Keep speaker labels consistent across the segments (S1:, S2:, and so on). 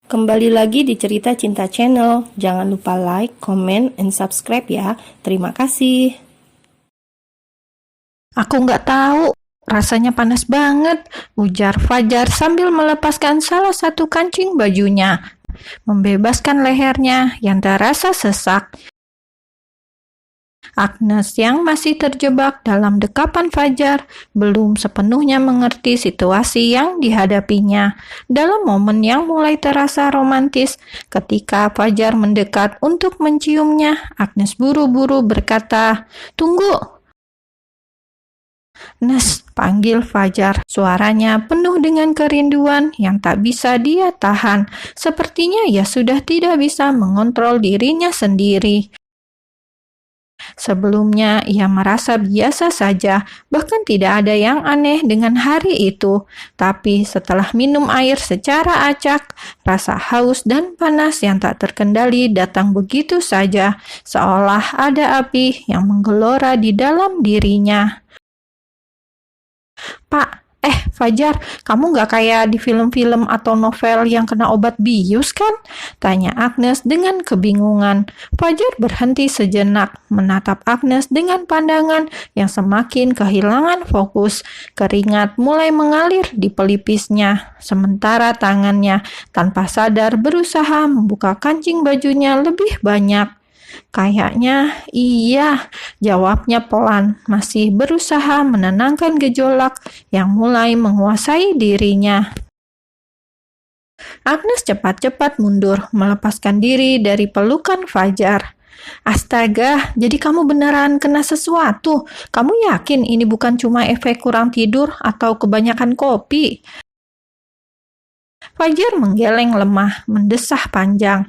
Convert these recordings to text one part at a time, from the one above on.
S1: Kembali lagi di Cerita Cinta Channel. Jangan lupa like, comment, and subscribe ya. Terima kasih.
S2: Aku nggak tahu, rasanya panas banget, ujar Fajar sambil melepaskan salah satu kancing bajunya, membebaskan lehernya yang terasa sesak. Agnes yang masih terjebak dalam dekapan Fajar belum sepenuhnya mengerti situasi yang dihadapinya. Dalam momen yang mulai terasa romantis, ketika Fajar mendekat untuk menciumnya, Agnes buru-buru berkata, "Tunggu!" "Nes," panggil Fajar. Suaranya penuh dengan kerinduan yang tak bisa dia tahan. Sepertinya ia sudah tidak bisa mengontrol dirinya sendiri. Sebelumnya, ia merasa biasa saja, bahkan tidak ada yang aneh dengan hari itu. Tapi setelah minum air secara acak, rasa haus dan panas yang tak terkendali datang begitu saja, seolah ada api yang menggelora di dalam dirinya. Fajar, kamu gak kayak di film-film atau novel yang kena obat bius kan?" tanya Agnes dengan kebingungan. Fajar berhenti sejenak, menatap Agnes dengan pandangan yang semakin kehilangan fokus. Keringat mulai mengalir di pelipisnya, sementara tangannya tanpa sadar berusaha membuka kancing bajunya lebih banyak. "Kayaknya iya," jawabnya pelan, masih berusaha menenangkan gejolak yang mulai menguasai dirinya. Agnes cepat-cepat mundur, melepaskan diri dari pelukan Fajar. "Astaga, jadi kamu beneran kena sesuatu? Kamu yakin ini bukan cuma efek kurang tidur atau kebanyakan kopi?" Fajar menggeleng lemah, mendesah panjang.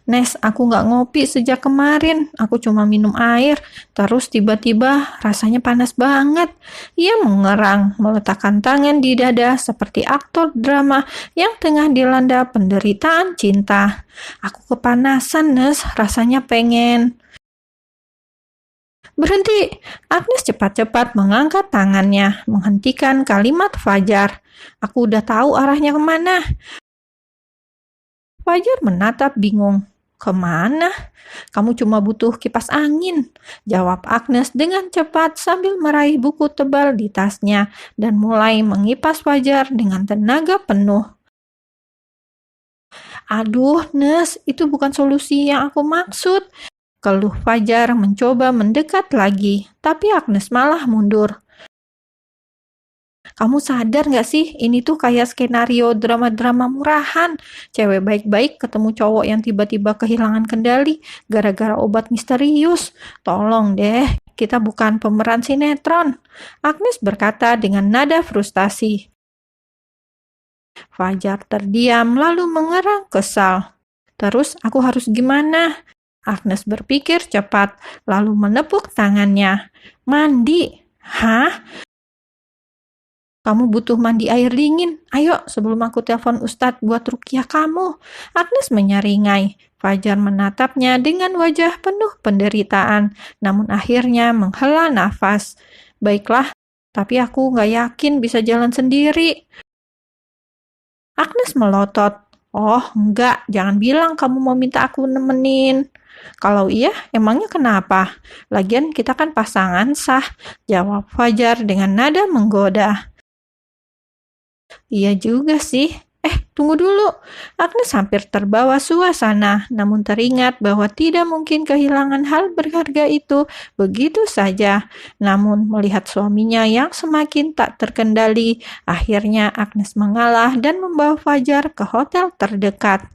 S2: "Nes, aku nggak ngopi sejak kemarin. Aku cuma minum air. Terus tiba-tiba rasanya panas banget." Ia mengerang, meletakkan tangan di dada seperti aktor drama yang tengah dilanda penderitaan cinta. "Aku kepanasan, Nes. Rasanya pengen..." "Berhenti!" Agnes cepat-cepat mengangkat tangannya, menghentikan kalimat Fajar. "Aku udah tahu arahnya kemana." Fajar menatap bingung. "Kemana?" "Kamu cuma butuh kipas angin," jawab Agnes dengan cepat sambil meraih buku tebal di tasnya dan mulai mengipas Fajar dengan tenaga penuh. "Aduh, Nes, itu bukan solusi yang aku maksud," keluh Fajar mencoba mendekat lagi, tapi Agnes malah mundur. "Kamu sadar gak sih, ini tuh kayak skenario drama-drama murahan. Cewek baik-baik ketemu cowok yang tiba-tiba kehilangan kendali gara-gara obat misterius. Tolong deh, kita bukan pemeran sinetron," Agnes berkata dengan nada frustasi. Fajar terdiam lalu mengerang kesal. "Terus aku harus gimana?" Agnes berpikir cepat, lalu menepuk tangannya. "Mandi." "Hah? Kamu butuh mandi air dingin. Ayo, sebelum aku telepon Ustadz buat ruqyah kamu." Agnes menyeringai. Fajar menatapnya dengan wajah penuh penderitaan, namun akhirnya menghela nafas. "Baiklah, tapi aku gak yakin bisa jalan sendiri." Agnes melotot. "Oh, enggak, jangan bilang kamu mau minta aku nemenin." "Kalau iya, emangnya kenapa? Lagian kita kan pasangan sah," jawab Fajar dengan nada menggoda. "Iya juga sih. Tunggu dulu." Agnes hampir terbawa suasana, namun teringat bahwa tidak mungkin kehilangan hal berharga itu begitu saja. Namun melihat suaminya yang semakin tak terkendali, akhirnya Agnes mengalah dan membawa Fajar ke hotel terdekat.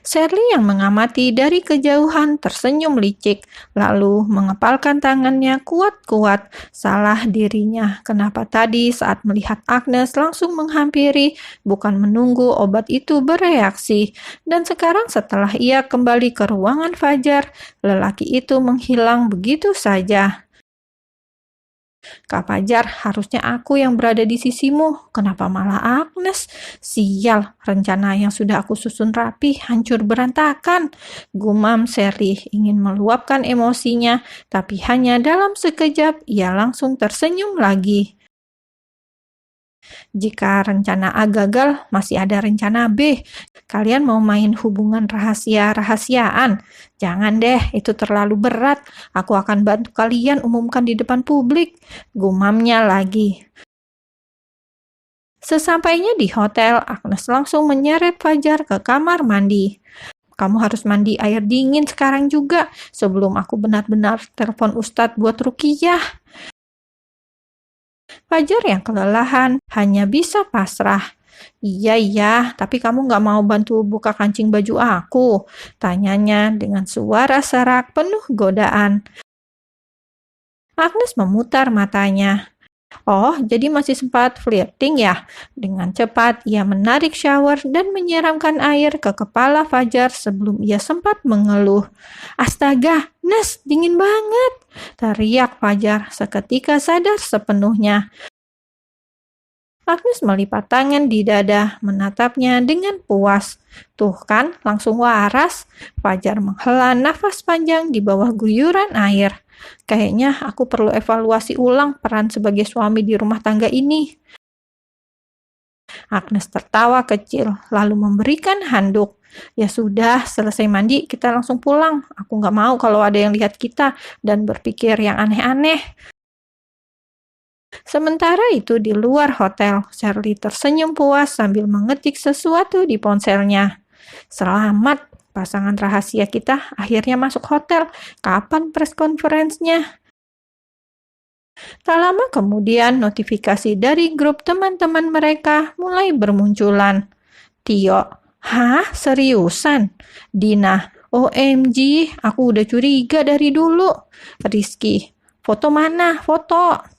S2: Shirley yang mengamati dari kejauhan tersenyum licik, lalu mengepalkan tangannya kuat-kuat. Salah dirinya, kenapa tadi saat melihat Agnes langsung menghampiri, bukan menunggu obat itu bereaksi. Dan sekarang setelah ia kembali ke ruangan Fajar, lelaki itu menghilang begitu saja. "Kak Fajar, harusnya aku yang berada di sisimu. Kenapa malah Agnes? Sial, rencana yang sudah aku susun rapi hancur berantakan." Gumam Shirley ingin meluapkan emosinya, tapi hanya dalam sekejap ia langsung tersenyum lagi. Jika rencana A gagal, masih ada rencana B. Kalian mau main hubungan rahasia-rahasiaan? Jangan deh, itu terlalu berat. Aku akan bantu kalian umumkan di depan publik. Gumamnya lagi. Sesampainya di hotel, Agnes langsung menyeret Fajar ke kamar mandi. Kamu harus mandi air dingin sekarang juga, sebelum aku benar-benar telepon Ustadz buat ruqyah. Fajar yang kelelahan hanya bisa pasrah. Iya, tapi kamu nggak mau bantu buka kancing baju aku? Tanyanya dengan suara serak penuh godaan. Agnes memutar matanya. Oh, jadi masih sempat flirting ya? Dengan cepat, ia menarik shower dan menyiramkan air ke kepala Fajar sebelum ia sempat mengeluh. Astaga, Nes, dingin banget! Teriak Fajar seketika sadar sepenuhnya. Agnes melipat tangan di dada, menatapnya dengan puas. Tuh kan, langsung waras. Fajar menghela nafas panjang di bawah guyuran air. Kayaknya aku perlu evaluasi ulang peran sebagai suami di rumah tangga ini. Agnes tertawa kecil, lalu memberikan handuk. Ya sudah, selesai mandi, kita langsung pulang. Aku nggak mau kalau ada yang lihat kita dan berpikir yang aneh-aneh. Sementara itu di luar hotel, Shirley tersenyum puas sambil mengetik sesuatu di ponselnya. Selamat, pasangan rahasia kita akhirnya masuk hotel. Kapan press conference-nya? Tak lama kemudian notifikasi dari grup teman-teman mereka mulai bermunculan. Tio, hah? Seriusan? Dina, OMG, aku udah curiga dari dulu. Rizky, foto mana? Foto.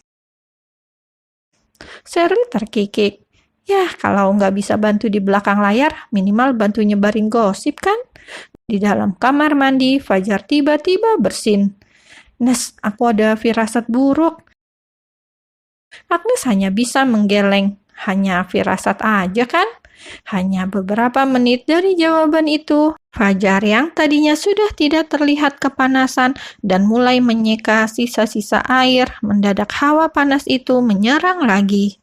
S2: Shirley terkikik. Ya, kalau nggak bisa bantu di belakang layar, minimal bantu nyebarin gosip kan? Di dalam kamar mandi, Fajar tiba-tiba bersin. Nes, aku ada firasat buruk. Agnes hanya bisa menggeleng. Hanya firasat aja kan? Hanya beberapa menit dari jawaban itu, Fajar yang tadinya sudah tidak terlihat kepanasan dan mulai menyeka sisa-sisa air, mendadak hawa panas itu menyerang lagi.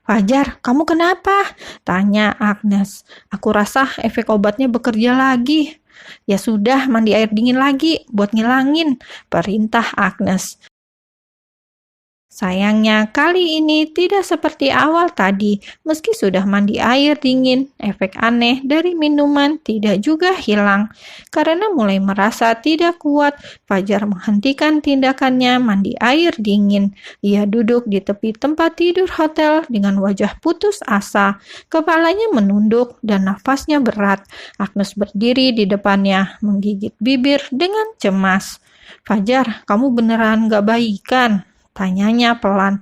S2: Fajar, kamu kenapa? Tanya Agnes. Aku rasa efek obatnya bekerja lagi. Ya sudah, mandi air dingin lagi buat ngilangin, perintah Agnes. Sayangnya kali ini tidak seperti awal tadi, meski sudah mandi air dingin, efek aneh dari minuman tidak juga hilang. Karena mulai merasa tidak kuat, Fajar menghentikan tindakannya mandi air dingin. Ia duduk di tepi tempat tidur hotel dengan wajah putus asa, kepalanya menunduk dan nafasnya berat. Agnes berdiri di depannya, menggigit bibir dengan cemas. Fajar, kamu beneran gak baikan? Tanyanya pelan.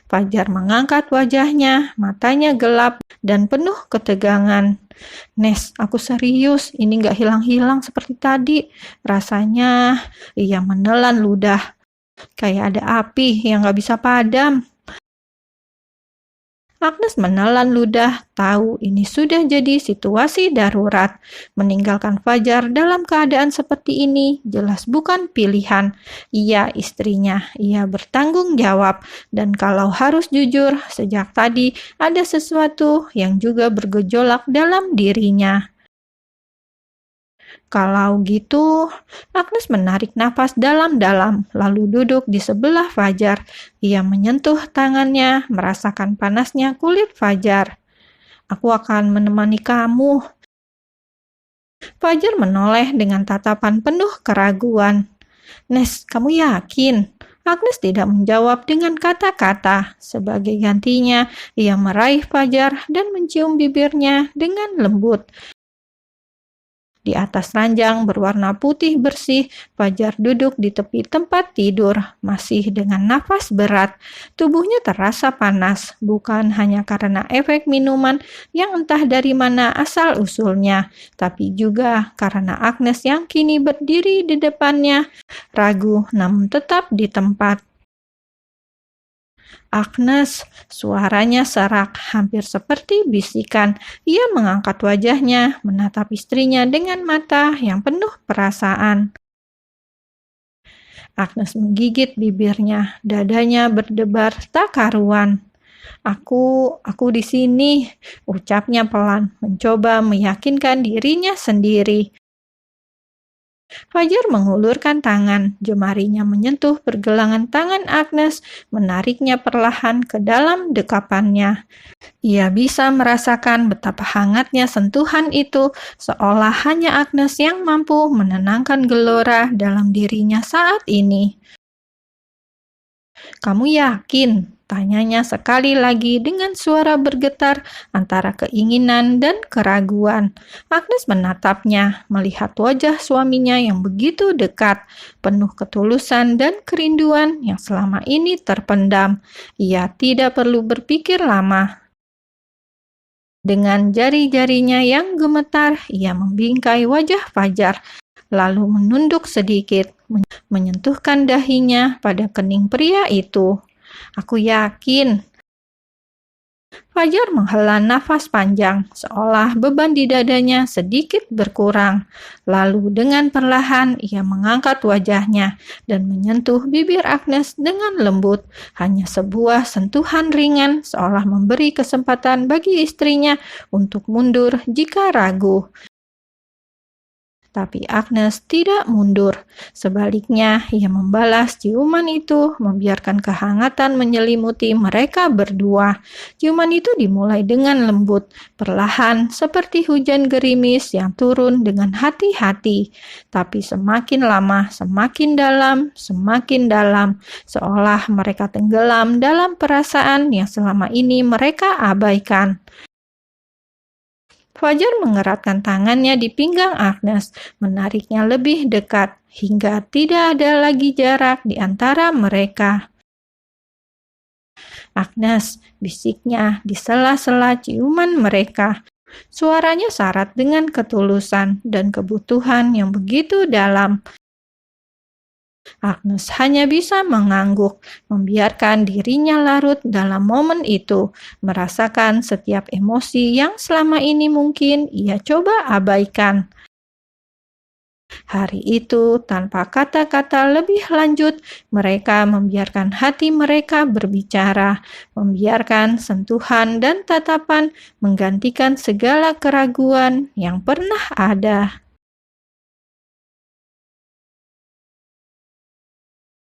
S2: Fajar mengangkat wajahnya, matanya gelap dan penuh ketegangan. Nes, aku serius, ini gak hilang-hilang seperti tadi. Rasanya, ia menelan ludah. Kayak ada api yang gak bisa padam. Agnes menelan ludah, tahu ini sudah jadi situasi darurat. Meninggalkan Fajar dalam keadaan seperti ini jelas bukan pilihan. Ia istrinya, ia bertanggung jawab. Dan kalau harus jujur, sejak tadi ada sesuatu yang juga bergejolak dalam dirinya. Kalau gitu, Agnes menarik nafas dalam-dalam, lalu duduk di sebelah Fajar. Ia menyentuh tangannya, merasakan panasnya kulit Fajar. Aku akan menemani kamu. Fajar menoleh dengan tatapan penuh keraguan. Nes, kamu yakin? Agnes tidak menjawab dengan kata-kata. Sebagai gantinya, ia meraih Fajar dan mencium bibirnya dengan lembut. Di atas ranjang berwarna putih bersih, Fajar duduk di tepi tempat tidur, masih dengan nafas berat. Tubuhnya terasa panas, bukan hanya karena efek minuman yang entah dari mana asal-usulnya, tapi juga karena Agnes yang kini berdiri di depannya, ragu namun tetap di tempat. Agnes, suaranya serak, hampir seperti bisikan. Ia mengangkat wajahnya, menatap istrinya dengan mata yang penuh perasaan. Agnes menggigit bibirnya, dadanya berdebar tak karuan. Aku di sini, ucapnya pelan, mencoba meyakinkan dirinya sendiri. Fajar mengulurkan tangan, jemarinya menyentuh pergelangan tangan Agnes, menariknya perlahan ke dalam dekapannya. Ia bisa merasakan betapa hangatnya sentuhan itu, seolah hanya Agnes yang mampu menenangkan gelora dalam dirinya saat ini. "Kamu yakin?" tanyanya sekali lagi dengan suara bergetar antara keinginan dan keraguan. Agnes menatapnya, melihat wajah suaminya yang begitu dekat, penuh ketulusan dan kerinduan yang selama ini terpendam. Ia tidak perlu berpikir lama. Dengan jari-jarinya yang gemetar, ia membingkai wajah Fajar, lalu menunduk sedikit, menyentuhkan dahinya pada kening pria itu. "Aku yakin." Fajar menghela nafas panjang, seolah beban di dadanya sedikit berkurang. Lalu dengan perlahan ia mengangkat wajahnya dan menyentuh bibir Agnes dengan lembut. Hanya sebuah sentuhan ringan, seolah memberi kesempatan bagi istrinya untuk mundur jika ragu. Tapi Agnes tidak mundur. Sebaliknya, ia membalas ciuman itu, membiarkan kehangatan menyelimuti mereka berdua. Ciuman itu dimulai dengan lembut, perlahan seperti hujan gerimis yang turun dengan hati-hati. Tapi semakin lama, semakin dalam, seolah mereka tenggelam dalam perasaan yang selama ini mereka abaikan. Fajar mengeratkan tangannya di pinggang Agnes, menariknya lebih dekat, hingga tidak ada lagi jarak di antara mereka. "Agnes," bisiknya di sela-sela ciuman mereka. Suaranya syarat dengan ketulusan dan kebutuhan yang begitu dalam. Agnes hanya bisa mengangguk, membiarkan dirinya larut dalam momen itu, merasakan setiap emosi yang selama ini mungkin ia coba abaikan. Hari itu, tanpa kata-kata lebih lanjut, mereka membiarkan hati mereka berbicara, membiarkan sentuhan dan tatapan menggantikan segala keraguan yang pernah ada.